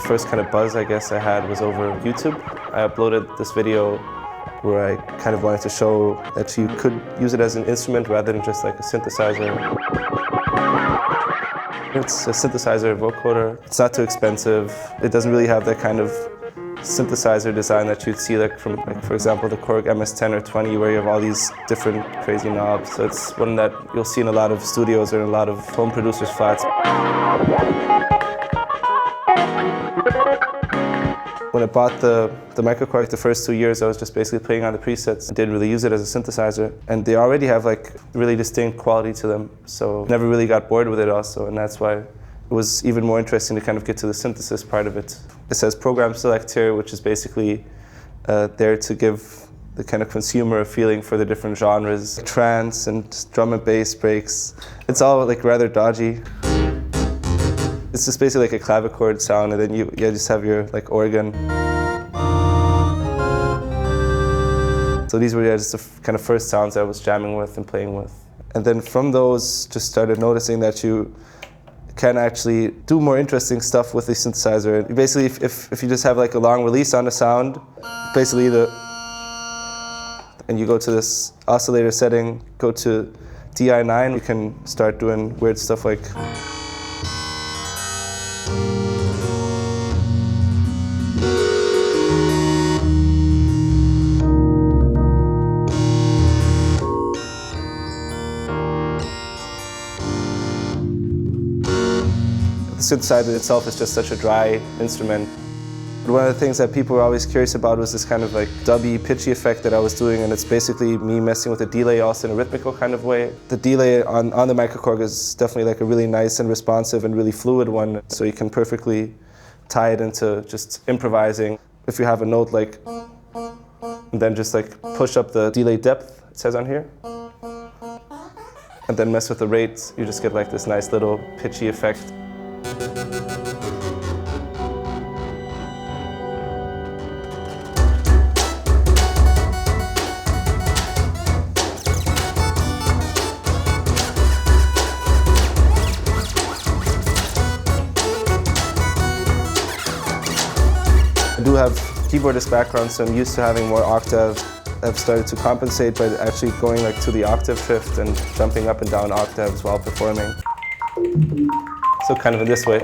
first kind of buzz, I guess, I had was over YouTube. I uploaded this video where I kind of wanted to show that you could use it as an instrument rather than just like a synthesizer. It's a synthesizer vocoder. It's not too expensive. It doesn't really have that kind of synthesizer design that you'd see like from, like, for example, the Korg MS-10 or 20, where you have all these different crazy knobs. So it's one that you'll see in a lot of studios or in a lot of home producers' flats. When I bought the microKORG the first 2 years, I was just basically playing on the presets. I didn't really use it as a synthesizer. And they already have like really distinct quality to them. So I never really got bored with it also, and that's why it was even more interesting to kind of get to the synthesis part of it. It says program select here, which is basically there to give the kind of consumer a feeling for the different genres. Trance and drum and bass breaks. It's all like rather dodgy. It's just basically like a clavichord sound, and then you just have your like organ. So these were just the kind of first sounds I was jamming with and playing with. And then from those, just started noticing that you can actually do more interesting stuff with the synthesizer. Basically, if you just have like a long release on the sound, basically and you go to this oscillator setting, go to DI9, you can start doing weird stuff like. The synthesizer itself is just such a dry instrument. But one of the things that people were always curious about was this kind of like dubby, pitchy effect that I was doing, and it's basically me messing with the delay also in a rhythmical kind of way. The delay on the microKORG is definitely like a really nice and responsive and really fluid one, so you can perfectly tie it into just improvising. If you have a note like, and then just like push up the delay depth, it says on here, and then mess with the rates, you just get like this nice little pitchy effect. I do have keyboardist background, so I'm used to having more octave. I've started to compensate by actually going like to the octave shift and jumping up and down octaves while performing. So kind of in this way.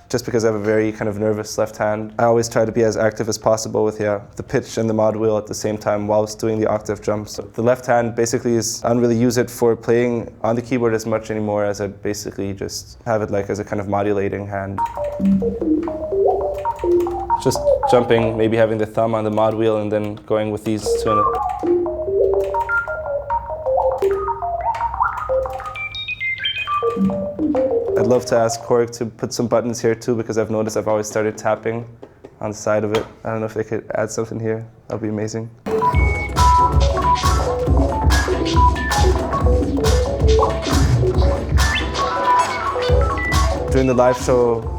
Just because I have a very kind of nervous left hand, I always try to be as active as possible with the pitch and the mod wheel at the same time whilst doing the octave jumps. So the left hand basically I don't really use it for playing on the keyboard as much anymore, as I basically just have it like as a kind of modulating hand. Just jumping, maybe having the thumb on the mod wheel and then going with these two. I'd love to ask Korg to put some buttons here too, because I've noticed I've always started tapping on the side of it. I don't know if they could add something here. That would be amazing. During the live show,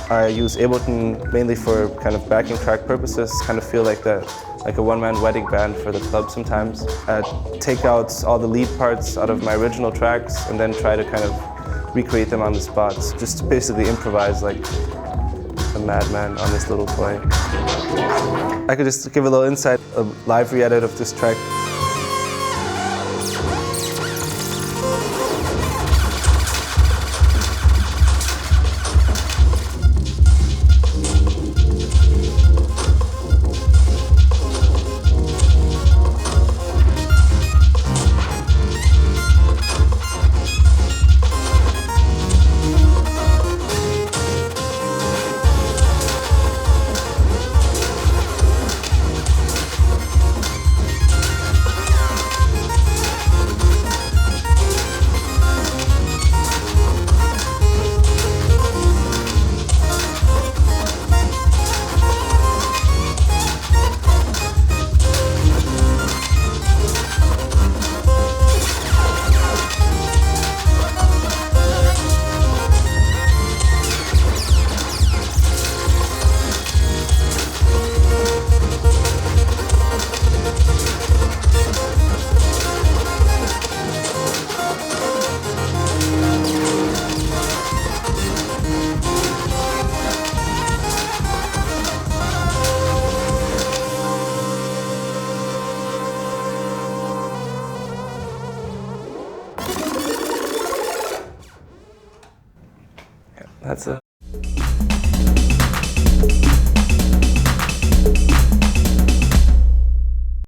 I use Ableton mainly for kind of backing track purposes. Kind of feel like a one-man wedding band for the club sometimes. I'd take out all the lead parts out of my original tracks and then try to kind of recreate them on the spot. Just basically improvise like a madman on this little toy. I could just give a little insight, a live re-edit of this track. That's it.